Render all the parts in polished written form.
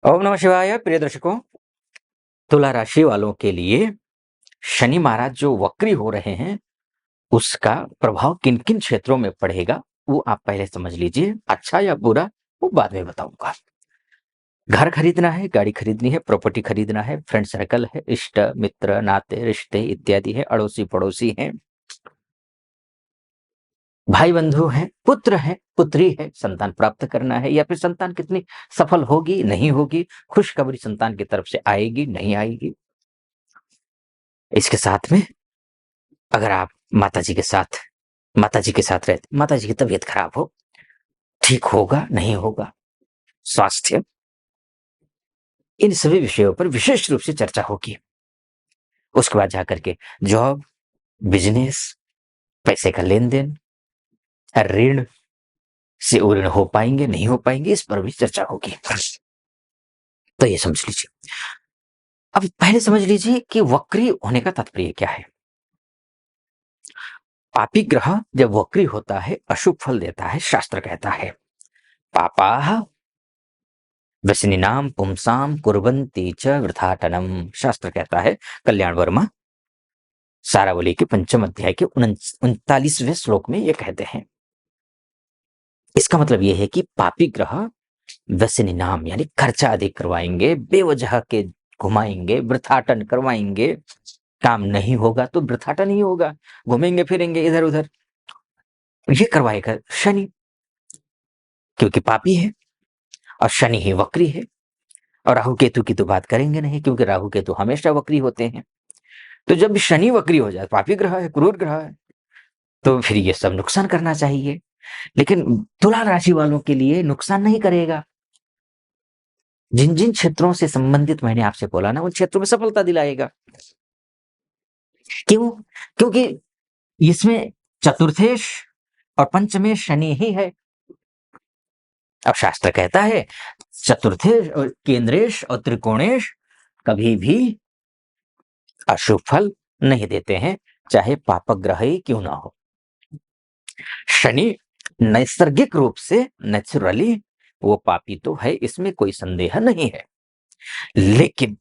ओम नमः शिवाय। प्रिय दर्शकों, तुला राशि वालों के लिए शनि महाराज जो वक्री हो रहे हैं, उसका प्रभाव किन किन क्षेत्रों में पड़ेगा वो आप पहले समझ लीजिए। अच्छा या बुरा वो बाद में बताऊंगा। घर खरीदना है, गाड़ी खरीदनी है, प्रॉपर्टी खरीदना है, फ्रेंड सर्कल है, इष्ट मित्र नाते रिश्ते इत्यादि है, अड़ोसी पड़ोसी हैं, भाई बंधु हैं, पुत्र है, पुत्री है, संतान प्राप्त करना है या फिर संतान कितनी सफल होगी नहीं होगी, खुशखबरी संतान की तरफ से आएगी नहीं आएगी। इसके साथ में अगर आप माताजी के साथ रहते, माताजी की तबीयत खराब हो, ठीक होगा नहीं होगा, स्वास्थ्य, इन सभी विषयों पर विशेष रूप से चर्चा होगी। उसके बाद जाकर के जॉब, बिजनेस, पैसे का लेन देन, ऋण से ऋण हो पाएंगे नहीं हो पाएंगे, इस पर भी चर्चा होगी। तो ये समझ लीजिए। अब पहले समझ लीजिए कि वक्री होने का तात्पर्य क्या है। पापी ग्रह जब वक्री होता है अशुभ फल देता है। शास्त्र कहता है पापा व्यसनिनाम पुंसाम कुर्वन्ति च वृथाटनम। शास्त्र कहता है, कल्याण वर्मा सारावली के पंचम अध्याय के 39वें श्लोक में ये कहते हैं। इसका मतलब यह है कि पापी ग्रह व्यसनिनाम यानी खर्चा अधिक करवाएंगे, बेवजह के घुमाएंगे, वृथाटन करवाएंगे। काम नहीं होगा तो वृथाटन ही होगा, घूमेंगे फिरेंगे इधर उधर। ये करवाएगा शनि, क्योंकि पापी है और शनि ही वक्री है। और राहु केतु की तो बात करेंगे नहीं, क्योंकि राहु केतु हमेशा वक्री होते हैं। तो जब शनि वक्री हो जाए, पापी ग्रह है, क्रूर ग्रह है, तो फिर ये सब नुकसान करना चाहिए। लेकिन तुला राशि वालों के लिए नुकसान नहीं करेगा। जिन जिन क्षेत्रों से संबंधित मैंने आपसे बोला ना, उन क्षेत्रों में सफलता दिलाएगा। क्यों? क्योंकि इसमें चतुर्थेश और पंचमेश शनि ही है। अब शास्त्र कहता है चतुर्थेश और केंद्रेश और त्रिकोणेश कभी भी अशुभ फल नहीं देते हैं, चाहे पापक ग्रह ही क्यों ना हो। शनि नैसर्गिक रूप से नेचुरली वो पापी तो है, इसमें कोई संदेह नहीं है। लेकिन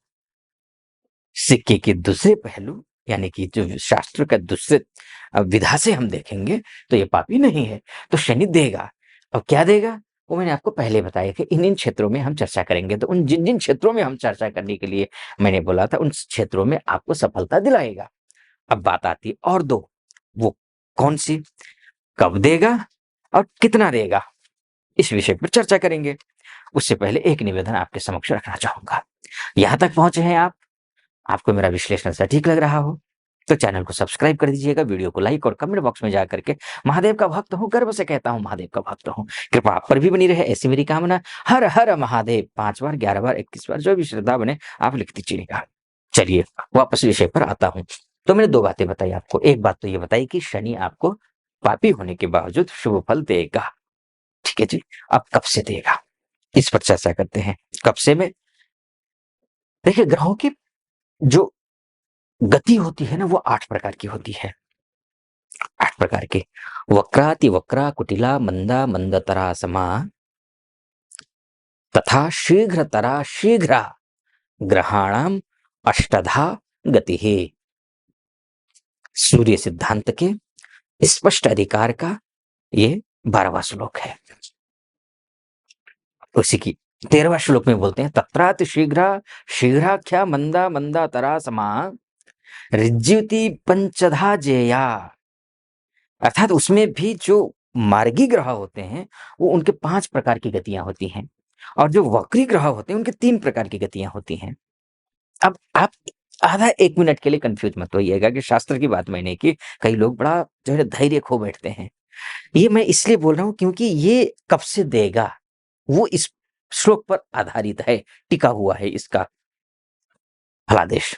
सिक्के के दूसरे पहलू यानी कि जो शास्त्र का दूसरे विधा से हम देखेंगे तो ये पापी नहीं है, तो शनि देगा। अब क्या देगा वो मैंने आपको पहले बताया कि इन इन क्षेत्रों में हम चर्चा करेंगे। तो उन जिन जिन क्षेत्रों में हम चर्चा करने के लिए मैंने बोला था, उन क्षेत्रों में आपको सफलता दिलाएगा। अब बात आती है और दो, वो कौन सी, कब देगा और कितना देगा, इस विषय पर चर्चा करेंगे। उससे पहले एक निवेदन आपके समक्ष रखना चाहूंगा। यहां तक पहुंचे हैं आप, आपको मेरा विश्लेषण सटीक लग रहा हो तो चैनल को सब्सक्राइब कर दीजिएगा, वीडियो को लाइक और कमेंट बॉक्स में जाकर के महादेव का भक्त हूं, गर्व से कहता हूं महादेव का भक्त हूं, कृपा आप पर भी बनी रहे, ऐसी मेरी कामना। हर हर महादेव 5 बार, 11 बार, 21 बार, जो भी श्रद्धा बने आप लिख दीजिएगा। चलिए वापस विषय पर आता हूं। तो मैंने दो बातें बताई आपको। एक बात तो ये बताई कि शनि आपको पापी होने के बावजूद शुभ फल देगा। ठीक है जी। अब कब से देगा इस पर चर्चा करते हैं। कब से में देखिए, ग्रहों की जो गति होती है ना, वो 8 प्रकार की होती है। 8 प्रकार की। वक्राति वक्रा कुटिला मंदा मंदतरा समा तथा शीघ्रतरा शीघ्र ग्रहाणाम अष्टधा गति है। सूर्य सिद्धांत के स्पष्ट अधिकार का ये 12वां श्लोक है। उसी की 13वां श्लोक में बोलते हैं तत्रात शीघ्र शीघ्राख्या मंदा मंदा तरा समा ऋज्युति पंचधा जेया। अर्थात उसमें भी जो मार्गी ग्रह होते हैं वो उनके 5 प्रकार की गतियां होती हैं, और जो वक्री ग्रह होते हैं उनके 3 प्रकार की गतियां होती हैं। अब आप आधा 1 मिनट के लिए कंफ्यूज मत होइएगा कि शास्त्र की बात मैंने की। कई लोग बड़ा जो है धैर्य खो बैठते हैं। ये मैं इसलिए बोल रहा हूं क्योंकि ये कब से देगा वो इस श्लोक पर आधारित है, टिका हुआ है इसका फलादेश।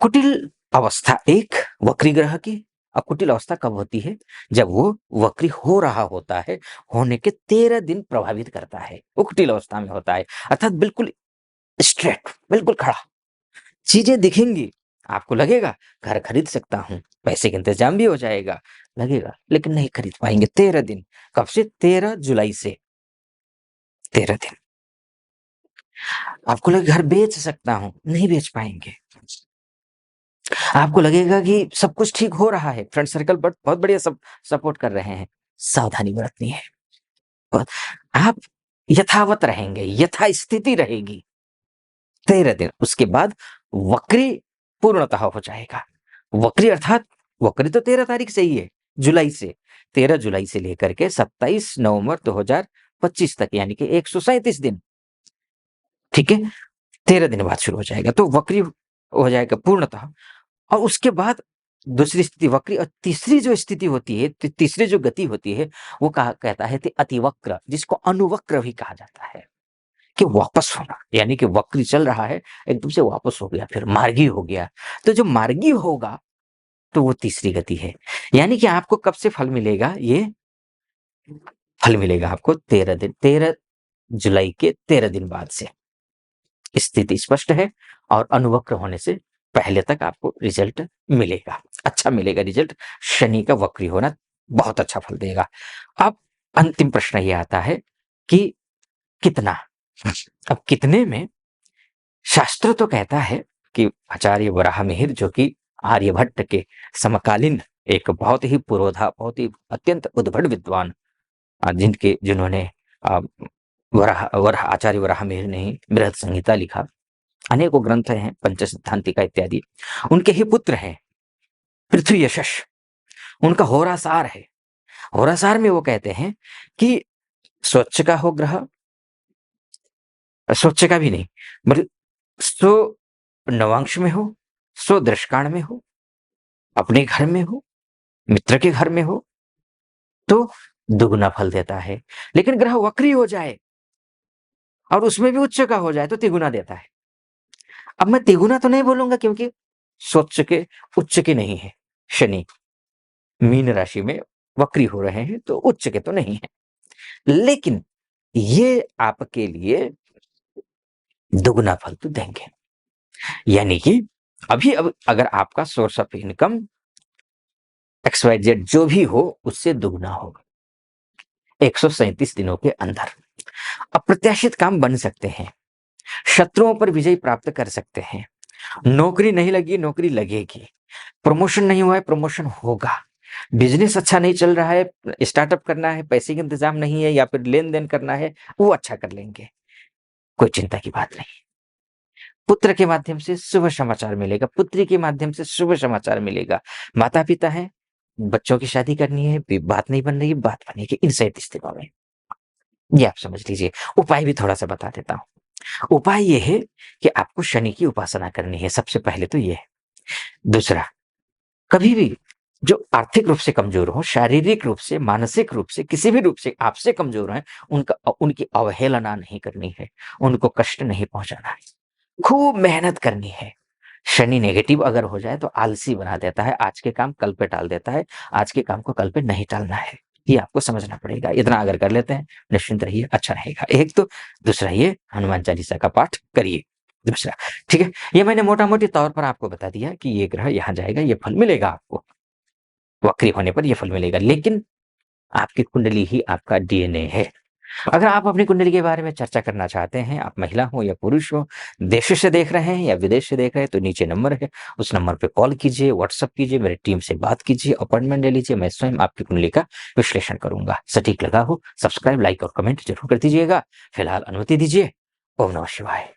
कुटिल अवस्था एक वक्री ग्रह की। अब कुटिल अवस्था कब होती है? जब वो वक्री हो रहा होता है, होने के 13 दिन प्रभावित करता है, वो कुटिल अवस्था में होता है। अर्थात बिल्कुल स्ट्रेट, बिल्कुल खड़ा, चीजें दिखेंगी, आपको लगेगा घर खरीद सकता हूं, पैसे का इंतजाम भी हो जाएगा, लगेगा, लेकिन नहीं खरीद पाएंगे 13 दिन। कब से? 13 जुलाई से 13 दिन। आपको लगेगा घर बेच सकता हूं, नहीं बेच पाएंगे। आपको लगेगा कि सब कुछ ठीक हो रहा है, फ्रेंड सर्कल बट बहुत बढ़िया सब सपोर्ट कर रहे हैं, सावधानी बरतनी है। और आप यथावत रहेंगे, यथा स्थिति रहेगी 13 दिन, उसके बाद वक्री पूर्णतः हो जाएगा। वक्री अर्थात वक्री तो 13 तारीख से ही है, जुलाई से, 13 जुलाई से लेकर के 27 नवंबर 2025 तक, यानी कि 137 दिन, ठीक है, 13 दिन बाद शुरू हो जाएगा, तो वक्री हो जाएगा पूर्णतः। और उसके बाद दूसरी स्थिति वक्री, और तीसरी जो स्थिति होती है, तीसरी जो गति होती है, वो कहा कहता है अतिवक्र, जिसको अनुवक्र भी कहा जाता है, कि वापस होना, यानी कि वक्री चल रहा है, एकदम से वापस हो गया, फिर मार्गी हो गया। तो जो मार्गी होगा तो वो तीसरी गति है। यानी कि आपको कब से फल मिलेगा? ये फल मिलेगा आपको 13 दिन, 13 जुलाई के 13 दिन बाद से। स्थिति स्पष्ट है, और अनुवक्र होने से पहले तक आपको रिजल्ट मिलेगा, अच्छा मिलेगा रिजल्ट। शनि का वक्री होना बहुत अच्छा फल देगा। अब अंतिम प्रश्न ये आता है कि कितना? अब कितने में शास्त्र तो कहता है कि आचार्य वराहमिहिर, जो कि आर्यभट्ट के समकालीन एक बहुत ही पुरोधा, बहुत ही अत्यंत उद्भट विद्वान, जिन्होंने आचार्य वराहमिहिर ने ही बृहद संहिता लिखा, अनेकों ग्रंथ हैं, पंचसिद्धांतिका इत्यादि, उनके ही पुत्र हैं पृथ्वी यशस, उनका होरासार है। होरासार में वो कहते हैं कि स्वच्छ का हो ग्रह, स्वच्छ का भी नहीं, मतलब सो नवांश में हो, सो दृष्काण में हो, अपने घर में हो, मित्र के घर में हो, तो दुगुना फल देता है। लेकिन ग्रह वक्री हो जाए और उसमें भी उच्च का हो जाए तो तिगुना देता है। अब मैं तिगुना तो नहीं बोलूंगा, क्योंकि स्वच्छ के उच्च के नहीं है, शनि मीन राशि में वक्री हो रहे हैं, तो उच्च के तो नहीं है, लेकिन ये आपके लिए दुगुना फल तो देंगे। यानी कि अभी अब अगर आपका सोर्स ऑफ इनकम XYZ जो भी हो, उससे दुगुना होगा 137 दिनों के अंदर। अप्रत्याशित काम बन सकते हैं, शत्रुओं पर विजय प्राप्त कर सकते हैं, नौकरी नहीं लगी, नौकरी लगेगी, प्रमोशन नहीं हुआ है, प्रमोशन होगा, बिजनेस अच्छा नहीं चल रहा है, स्टार्टअप करना है, पैसे का इंतजाम नहीं है, या फिर लेन देन करना है, वो अच्छा कर लेंगे, कोई चिंता की बात नहीं। पुत्र के माध्यम से शुभ समाचार मिलेगा, पुत्री के माध्यम से शुभ समाचार मिलेगा, माता पिता है, बच्चों की शादी करनी है, बात नहीं बन रही, बात बनेगी इन 37 दिनों में, ये आप समझ लीजिए। उपाय भी थोड़ा सा बता देता हूं। उपाय ये है कि आपको शनि की उपासना करनी है, सबसे पहले तो ये है। दूसरा, कभी भी जो आर्थिक रूप से कमजोर हो, शारीरिक रूप से, मानसिक रूप से, किसी भी रूप से आपसे कमजोर हैं, उनकी अवहेलना नहीं करनी है, उनको कष्ट नहीं पहुंचाना है, खूब मेहनत करनी है। शनि नेगेटिव अगर हो जाए तो आलसी बना देता है, आज के काम कल पे टाल देता है, आज के काम को कल पे नहीं टालना है, ये आपको समझना पड़ेगा। इतना अगर कर लेते हैं, निश्चिंत रहिए, अच्छा रहेगा। एक तो दूसरा, ये हनुमान चालीसा का पाठ करिए। दूसरा, ठीक है, ये मैंने मोटा मोटी तौर पर आपको बता दिया कि ये ग्रह यहाँ जाएगा, ये फल मिलेगा आपको, वक्री होने पर ये फल मिलेगा। लेकिन आपकी कुंडली ही आपका DNA है। अगर आप अपनी कुंडली के बारे में चर्चा करना चाहते हैं, आप महिला हो या पुरुष हो, देश से देख रहे हैं या विदेश से देख रहे हैं, तो नीचे नंबर है, उस नंबर पे कॉल कीजिए, व्हाट्सएप कीजिए, मेरी टीम से बात कीजिए, अपॉइंटमेंट ले लीजिए, मैं स्वयं आपकी कुंडली का विश्लेषण करूंगा। सटीक लगा हो, सब्सक्राइब, लाइक और कमेंट जरूर कर दीजिएगा। फिलहाल अनुमति दीजिए। ओम नमः शिवाय।